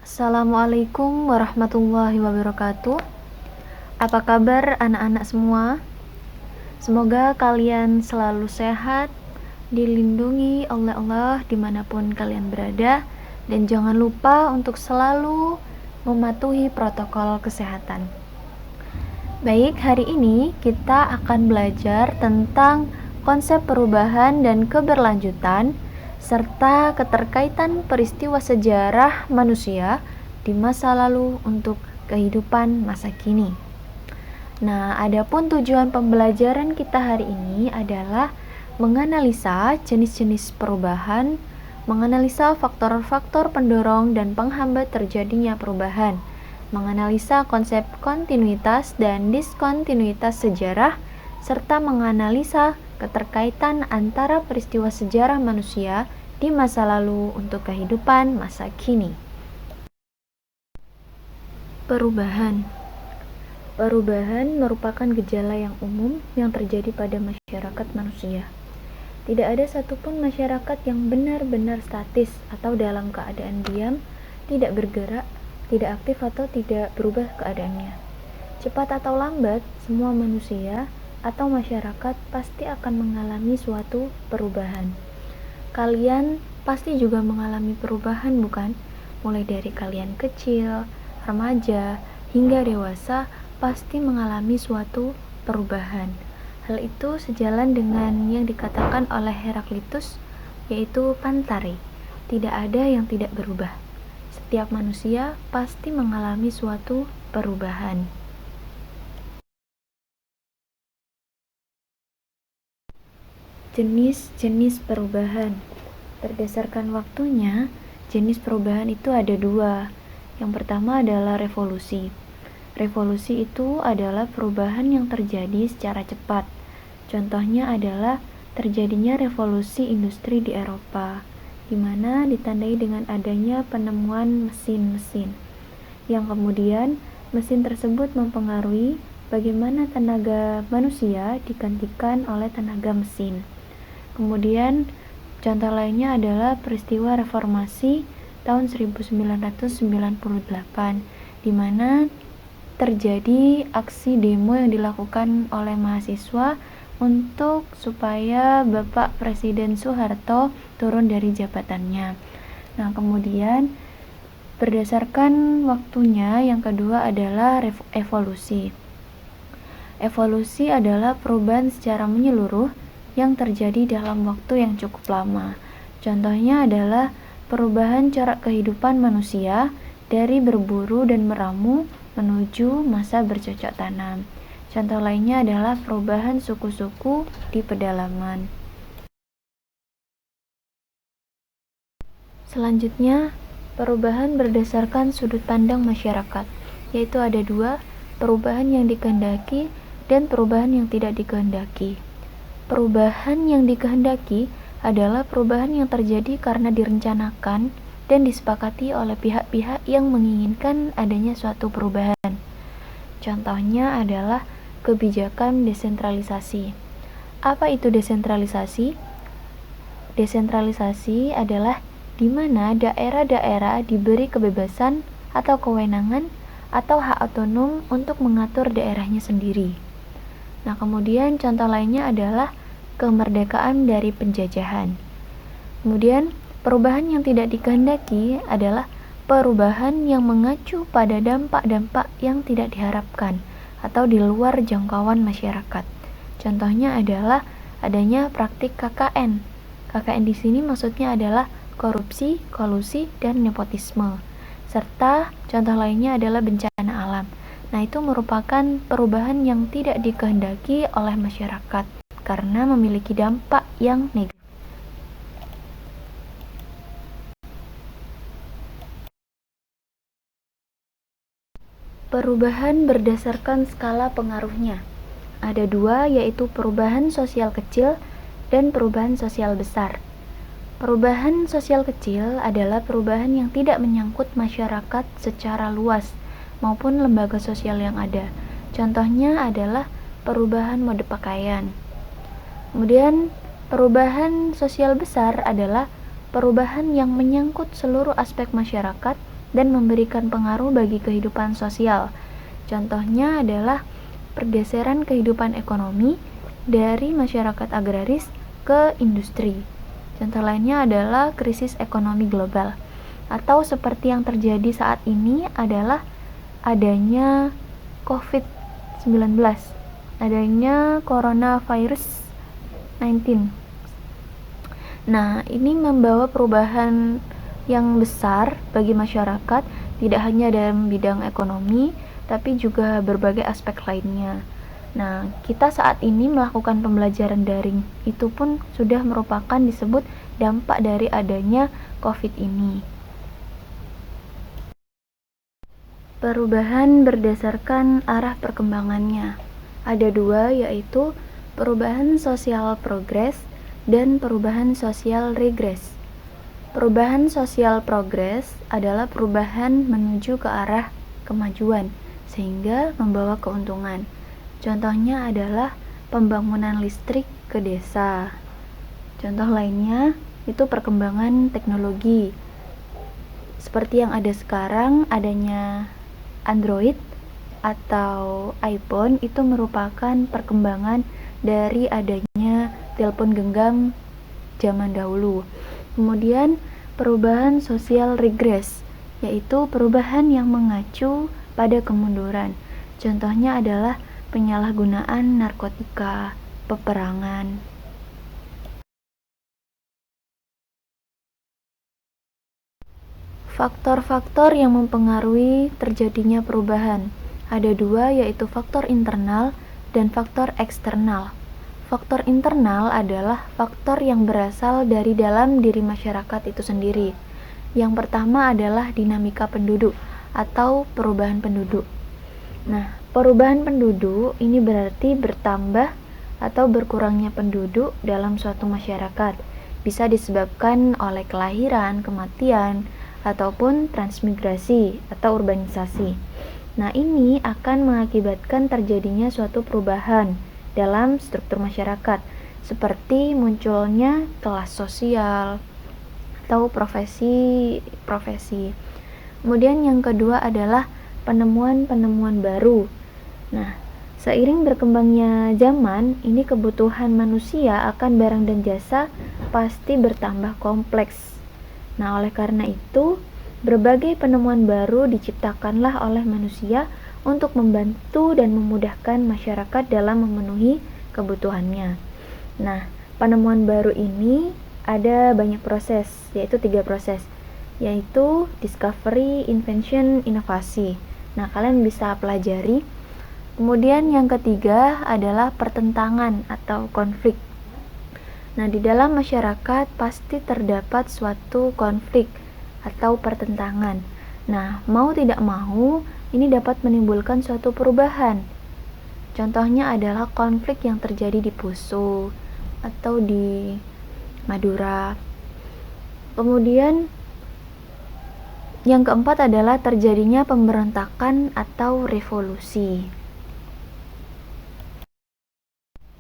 Assalamualaikum warahmatullahi wabarakatuh. Apa kabar anak-anak semua? Semoga kalian selalu sehat, dilindungi oleh Allah dimanapun kalian berada, dan jangan lupa untuk selalu mematuhi protokol kesehatan. Baik, hari ini kita akan belajar tentang konsep perubahan dan keberlanjutan serta keterkaitan peristiwa sejarah manusia di masa lalu untuk kehidupan masa kini. Nah, adapun tujuan pembelajaran kita hari ini adalah menganalisa jenis-jenis perubahan, menganalisa faktor-faktor pendorong dan penghambat terjadinya perubahan, menganalisa konsep kontinuitas dan diskontinuitas sejarah, serta menganalisa keterkaitan antara peristiwa sejarah manusia di masa lalu untuk kehidupan masa kini. Perubahan merupakan gejala yang umum yang terjadi pada masyarakat manusia. Tidak ada satupun masyarakat yang benar-benar statis atau dalam keadaan diam, tidak bergerak, tidak aktif atau tidak berubah keadaannya. Cepat atau lambat, semua manusia atau masyarakat pasti akan mengalami suatu perubahan. Kalian pasti juga mengalami perubahan, bukan? Mulai dari kalian kecil, remaja, hingga dewasa pasti mengalami suatu perubahan. Hal itu sejalan dengan yang dikatakan oleh Heraklitus, yaitu pantare, tidak ada yang tidak berubah. Setiap manusia pasti mengalami suatu perubahan. Jenis-jenis perubahan. Berdasarkan waktunya, jenis perubahan itu ada dua. Yang pertama adalah revolusi. Revolusi itu adalah perubahan yang terjadi secara cepat. Contohnya adalah terjadinya revolusi industri di Eropa, di mana ditandai dengan adanya penemuan mesin-mesin, yang kemudian mesin tersebut mempengaruhi bagaimana tenaga manusia digantikan oleh tenaga mesin. Kemudian contoh lainnya adalah peristiwa reformasi tahun 1998, di mana terjadi aksi demo yang dilakukan oleh mahasiswa untuk supaya Bapak Presiden Soeharto turun dari jabatannya. Nah, kemudian berdasarkan waktunya, yang kedua adalah evolusi. Evolusi adalah perubahan secara menyeluruh yang terjadi dalam waktu yang cukup lama. Contohnya adalah perubahan cara kehidupan manusia dari berburu dan meramu menuju masa bercocok tanam. Contoh lainnya adalah perubahan suku-suku di pedalaman. Selanjutnya, perubahan berdasarkan sudut pandang masyarakat, yaitu ada dua, perubahan yang dikehendaki dan perubahan yang tidak dikehendaki. Perubahan yang dikehendaki adalah perubahan yang terjadi karena direncanakan dan disepakati oleh pihak-pihak yang menginginkan adanya suatu perubahan. Contohnya adalah kebijakan desentralisasi. Apa itu desentralisasi? Desentralisasi adalah di mana daerah-daerah diberi kebebasan atau kewenangan atau hak otonom untuk mengatur daerahnya sendiri. Nah, kemudian contoh lainnya adalah kemerdekaan dari penjajahan. Kemudian, perubahan yang tidak dikehendaki adalah perubahan yang mengacu pada dampak-dampak yang tidak diharapkan atau di luar jangkauan masyarakat. Contohnya adalah adanya praktik KKN. KKN di sini maksudnya adalah korupsi, kolusi, dan nepotisme. Serta contoh lainnya adalah bencana alam. Nah, itu merupakan perubahan yang tidak dikehendaki oleh masyarakat karena memiliki dampak yang negatif. Perubahan berdasarkan skala pengaruhnya. Ada dua, yaitu perubahan sosial kecil dan perubahan sosial besar. Perubahan sosial kecil adalah perubahan yang tidak menyangkut masyarakat secara luas maupun lembaga sosial yang ada. Contohnya adalah perubahan mode pakaian. Kemudian, perubahan sosial besar adalah perubahan yang menyangkut seluruh aspek masyarakat dan memberikan pengaruh bagi kehidupan sosial. Contohnya adalah pergeseran kehidupan ekonomi dari masyarakat agraris ke industri. Contoh lainnya adalah krisis ekonomi global. Atau seperti yang terjadi saat ini adalah adanya COVID-19, adanya coronavirus 19. Nah, ini membawa perubahan yang besar bagi masyarakat, tidak hanya dalam bidang ekonomi, tapi juga berbagai aspek lainnya. Nah, kita saat ini melakukan pembelajaran daring, itu pun sudah merupakan disebut dampak dari adanya COVID ini. Perubahan berdasarkan arah perkembangannya. Ada dua, yaitu perubahan sosial progres dan perubahan sosial regres. Perubahan sosial progres adalah perubahan menuju ke arah kemajuan, sehingga membawa keuntungan. Contohnya adalah pembangunan listrik ke desa. Contoh lainnya itu perkembangan teknologi. Seperti yang ada sekarang, adanya Android atau iPhone itu merupakan perkembangan dari adanya telepon genggam zaman dahulu. Kemudian perubahan sosial regres, yaitu perubahan yang mengacu pada kemunduran. Contohnya adalah penyalahgunaan narkotika, peperangan. Faktor-faktor yang mempengaruhi terjadinya perubahan. Ada dua, yaitu faktor internal dan faktor eksternal. Faktor internal adalah faktor yang berasal dari dalam diri masyarakat itu sendiri. Yang pertama adalah dinamika penduduk atau perubahan penduduk. Nah, perubahan penduduk ini berarti bertambah atau berkurangnya penduduk dalam suatu masyarakat. Bisa disebabkan oleh kelahiran, kematian, ataupun transmigrasi atau urbanisasi. Nah, ini akan mengakibatkan terjadinya suatu perubahan dalam struktur masyarakat, seperti munculnya kelas sosial atau profesi. Kemudian yang kedua adalah penemuan-penemuan baru. Nah, seiring berkembangnya zaman, ini kebutuhan manusia akan barang dan jasa pasti bertambah kompleks. Nah, oleh karena itu, berbagai penemuan baru diciptakanlah oleh manusia untuk membantu dan memudahkan masyarakat dalam memenuhi kebutuhannya. Nah, penemuan baru ini ada banyak proses, yaitu 3 proses, yaitu discovery, invention, inovasi. Nah, kalian bisa pelajari. Kemudian yang ketiga adalah pertentangan atau konflik. Nah, di dalam masyarakat pasti terdapat suatu konflik atau pertentangan. Nah, mau tidak mau, ini dapat menimbulkan suatu perubahan. Contohnya adalah konflik yang terjadi di Poso atau di Madura. Kemudian, yang keempat adalah terjadinya pemberontakan atau revolusi.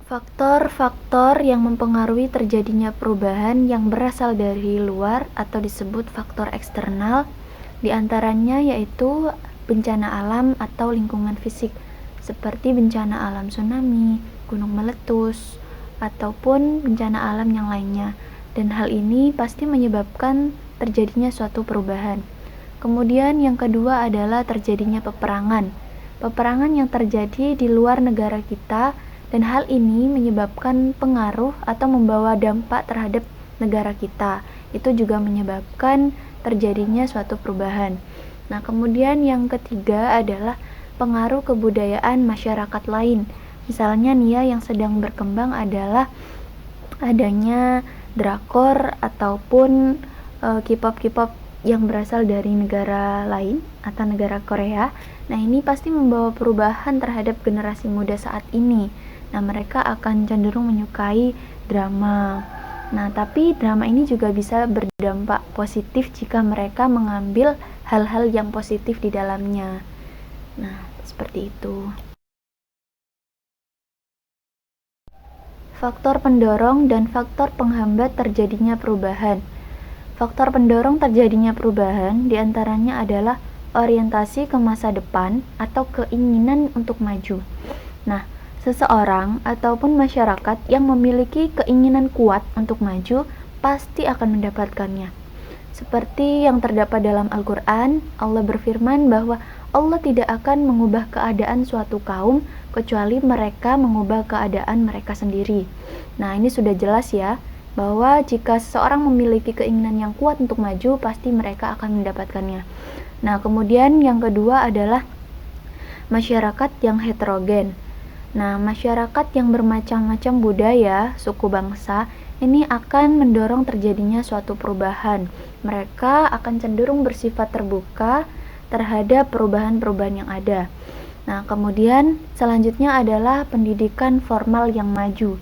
Faktor-faktor yang mempengaruhi terjadinya perubahan yang berasal dari luar atau disebut faktor eksternal, diantaranya yaitu bencana alam atau lingkungan fisik, seperti bencana alam tsunami, gunung meletus, ataupun bencana alam yang lainnya. Dan hal ini pasti menyebabkan terjadinya suatu perubahan. Kemudian yang kedua adalah terjadinya peperangan. Peperangan yang terjadi di luar negara kita, dan hal ini menyebabkan pengaruh atau membawa dampak terhadap negara kita. Itu juga menyebabkan terjadinya suatu perubahan. Nah, kemudian yang ketiga adalah pengaruh kebudayaan masyarakat lain. Misalnya nih, yang sedang berkembang adalah adanya drakor ataupun K-pop yang berasal dari negara lain atau negara Korea. Nah, ini pasti membawa perubahan terhadap generasi muda saat ini. Nah, mereka akan cenderung menyukai drama. Nah, tapi drama ini juga bisa berdampak positif jika mereka mengambil hal-hal yang positif di dalamnya. Nah, seperti itu. Faktor pendorong dan faktor penghambat terjadinya perubahan. Faktor pendorong terjadinya perubahan diantaranya adalah orientasi ke masa depan atau keinginan untuk maju. Nah, seseorang ataupun masyarakat yang memiliki keinginan kuat untuk maju pasti akan mendapatkannya. Seperti yang terdapat dalam Al-Quran, Allah berfirman bahwa Allah tidak akan mengubah keadaan suatu kaum kecuali mereka mengubah keadaan mereka sendiri. Nah, ini sudah jelas ya, bahwa jika seseorang memiliki keinginan yang kuat untuk maju, pasti mereka akan mendapatkannya. Nah, kemudian yang kedua adalah masyarakat yang heterogen. Nah, masyarakat yang bermacam-macam budaya, suku bangsa, ini akan mendorong terjadinya suatu perubahan. Mereka akan cenderung bersifat terbuka terhadap perubahan-perubahan yang ada. Nah, kemudian selanjutnya adalah pendidikan formal yang maju.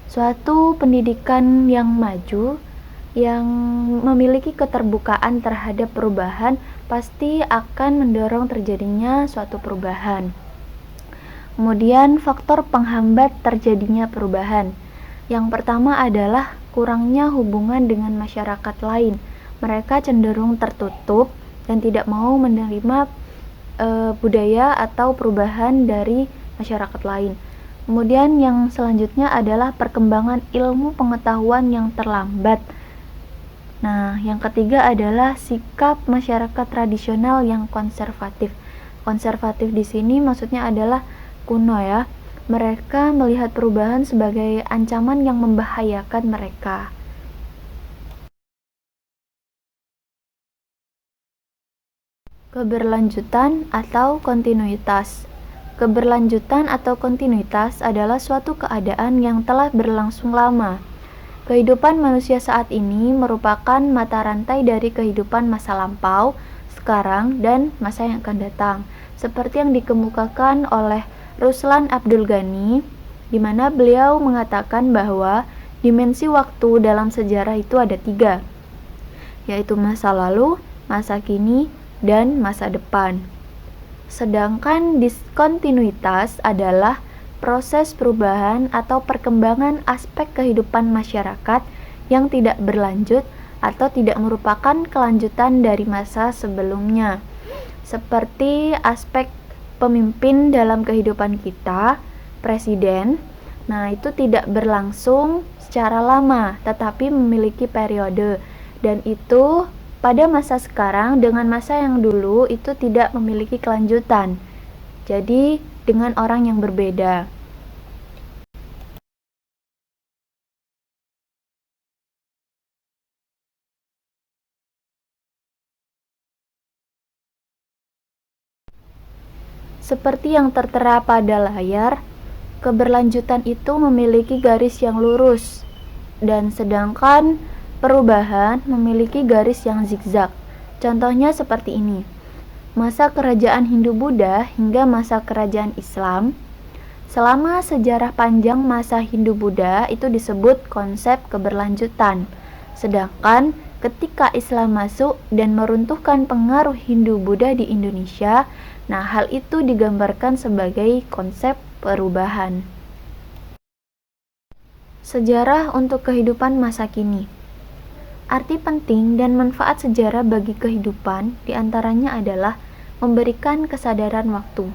Suatu pendidikan yang maju yang memiliki keterbukaan terhadap perubahan pasti akan mendorong terjadinya suatu perubahan. Kemudian faktor penghambat terjadinya perubahan. Yang pertama adalah kurangnya hubungan dengan masyarakat lain. Mereka cenderung tertutup dan tidak mau menerima budaya atau perubahan dari masyarakat lain. Kemudian yang selanjutnya adalah perkembangan ilmu pengetahuan yang terlambat. Nah, yang ketiga adalah sikap masyarakat tradisional yang konservatif. Konservatif di sini maksudnya adalah kuno ya. Mereka melihat perubahan sebagai ancaman yang membahayakan mereka. Keberlanjutan atau kontinuitas. Keberlanjutan atau kontinuitas adalah suatu keadaan yang telah berlangsung lama. Kehidupan manusia saat ini merupakan mata rantai dari kehidupan masa lampau, sekarang, dan masa yang akan datang. Seperti yang dikemukakan oleh Ruslan Abdul Ghani, di mana beliau mengatakan bahwa dimensi waktu dalam sejarah itu ada 3, yaitu masa lalu, masa kini, dan masa depan. Sedangkan diskontinuitas adalah proses perubahan atau perkembangan aspek kehidupan masyarakat yang tidak berlanjut atau tidak merupakan kelanjutan dari masa sebelumnya. Seperti aspek pemimpin dalam kehidupan kita, presiden, nah itu tidak berlangsung secara lama, tetapi memiliki periode, dan itu pada masa sekarang dengan masa yang dulu itu tidak memiliki kelanjutan. Jadi dengan orang yang berbeda. Seperti yang tertera pada layar, keberlanjutan itu memiliki garis yang lurus, dan sedangkan perubahan memiliki garis yang zigzag. Contohnya seperti ini. Masa kerajaan Hindu-Buddha hingga masa kerajaan Islam. Selama sejarah panjang masa Hindu-Buddha itu disebut konsep keberlanjutan. Sedangkan ketika Islam masuk dan meruntuhkan pengaruh Hindu-Buddha di Indonesia, nah hal itu digambarkan sebagai konsep perubahan. Sejarah untuk kehidupan masa kini. Arti penting dan manfaat sejarah bagi kehidupan diantaranya adalah memberikan kesadaran waktu.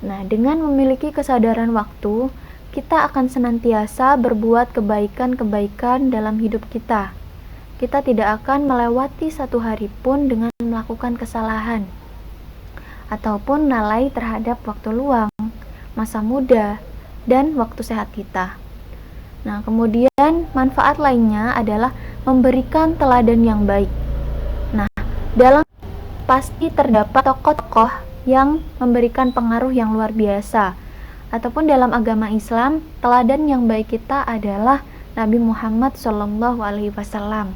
Nah, dengan memiliki kesadaran waktu, kita akan senantiasa berbuat kebaikan-kebaikan dalam hidup kita. Kita tidak akan melewati satu hari pun dengan melakukan kesalahan, ataupun lalai terhadap waktu luang, masa muda, dan waktu sehat kita. Nah, kemudian manfaat lainnya adalah memberikan teladan yang baik. Nah, dalam pasti terdapat tokoh-tokoh yang memberikan pengaruh yang luar biasa. Ataupun dalam agama Islam, teladan yang baik kita adalah Nabi Muhammad SAW.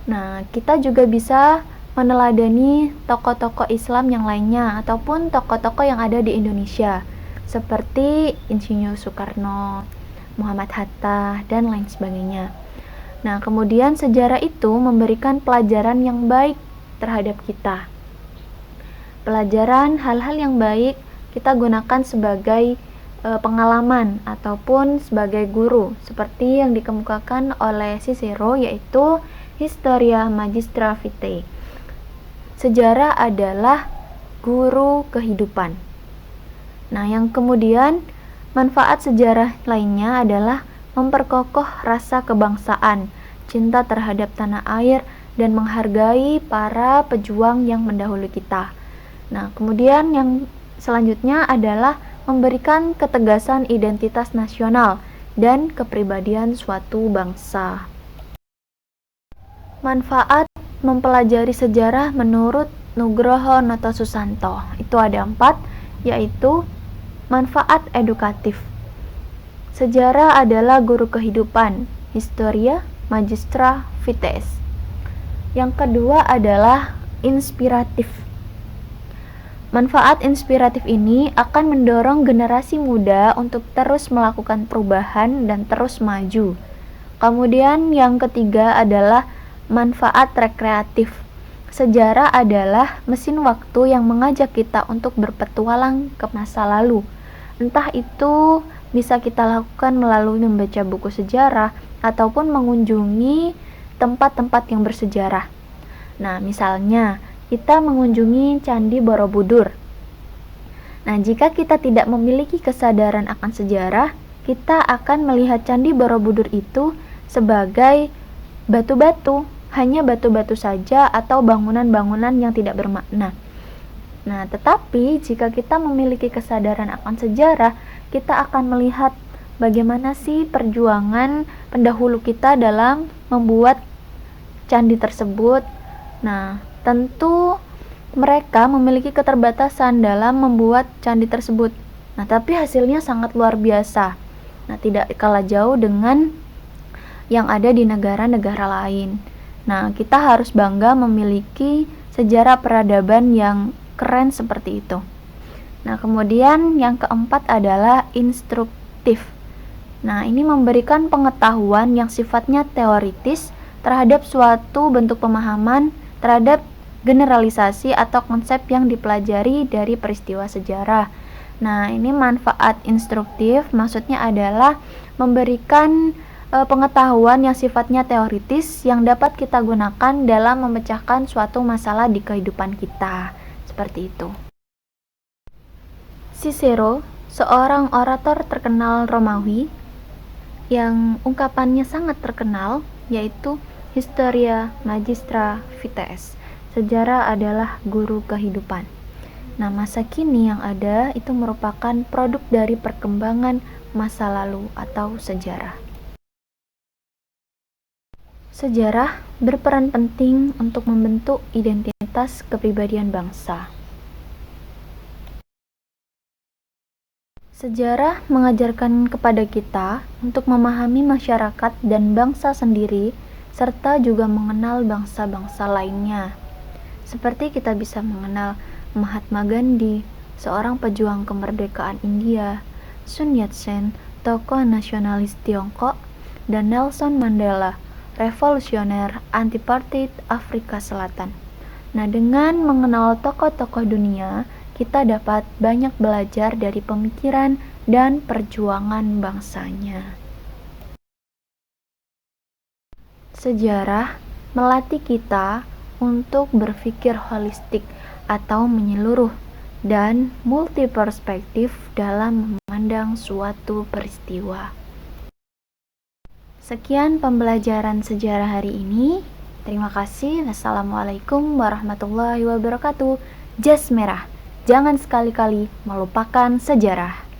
Nah, kita juga bisa meneladani tokoh-tokoh Islam yang lainnya ataupun tokoh-tokoh yang ada di Indonesia seperti Insinyur Soekarno, Muhammad Hatta, dan lain sebagainya. Nah, kemudian sejarah itu memberikan pelajaran yang baik terhadap kita. Pelajaran hal-hal yang baik kita gunakan sebagai pengalaman ataupun sebagai guru, seperti yang dikemukakan oleh Cicero, yaitu Historia Magistra Vitae. Sejarah adalah guru kehidupan. Nah, yang kemudian manfaat sejarah lainnya adalah memperkokoh rasa kebangsaan, cinta terhadap tanah air, dan menghargai para pejuang yang mendahului kita. Nah, kemudian yang selanjutnya adalah memberikan ketegasan identitas nasional dan kepribadian suatu bangsa. Manfaat mempelajari sejarah menurut Nugroho Notosusanto itu ada 4, yaitu manfaat edukatif. Sejarah adalah guru kehidupan, Historia Magistra Vitae. Yang kedua adalah inspiratif. Manfaat inspiratif ini akan mendorong generasi muda untuk terus melakukan perubahan dan terus maju. Kemudian yang ketiga adalah manfaat rekreatif. Sejarah adalah mesin waktu yang mengajak kita untuk berpetualang ke masa lalu. Entah itu bisa kita lakukan melalui membaca buku sejarah ataupun mengunjungi tempat-tempat yang bersejarah. Nah, misalnya kita mengunjungi Candi Borobudur. Nah, jika kita tidak memiliki kesadaran akan sejarah, kita akan melihat Candi Borobudur itu sebagai batu-batu, hanya batu-batu saja atau bangunan-bangunan yang tidak bermakna. Nah, tetapi jika kita memiliki kesadaran akan sejarah, kita akan melihat bagaimana sih perjuangan pendahulu kita dalam membuat candi tersebut. Nah, tentu mereka memiliki keterbatasan dalam membuat candi tersebut. Nah, tapi hasilnya sangat luar biasa. Nah, tidak kalah jauh dengan yang ada di negara-negara lain. Nah, kita harus bangga memiliki sejarah peradaban yang keren seperti itu. Nah, kemudian yang keempat adalah instruktif. Nah, ini memberikan pengetahuan yang sifatnya teoritis terhadap suatu bentuk pemahaman terhadap generalisasi atau konsep yang dipelajari dari peristiwa sejarah. Nah, ini manfaat instruktif maksudnya adalah memberikan pengetahuan yang sifatnya teoritis yang dapat kita gunakan dalam memecahkan suatu masalah di kehidupan kita. Seperti itu. Cicero, seorang orator terkenal Romawi yang ungkapannya sangat terkenal, yaitu Historia Magistra Vitae. Sejarah adalah guru kehidupan. Nah, masa kini yang ada itu merupakan produk dari perkembangan masa lalu atau sejarah. Sejarah berperan penting untuk membentuk identitas kepribadian bangsa. Sejarah mengajarkan kepada kita untuk memahami masyarakat dan bangsa sendiri, serta juga mengenal bangsa-bangsa lainnya. Seperti kita bisa mengenal Mahatma Gandhi, seorang pejuang kemerdekaan India, Sun Yat-sen, tokoh nasionalis Tiongkok, dan Nelson Mandela, revolusioner anti-apartheid Afrika Selatan. Nah, dengan mengenal tokoh-tokoh dunia, kita dapat banyak belajar dari pemikiran dan perjuangan bangsanya. Sejarah melatih kita untuk berpikir holistik atau menyeluruh dan multiperspektif dalam memandang suatu peristiwa. Sekian pembelajaran sejarah hari ini. Terima kasih. Wassalamualaikum warahmatullahi wabarakatuh. Jas merah. Jangan sekali-kali melupakan sejarah.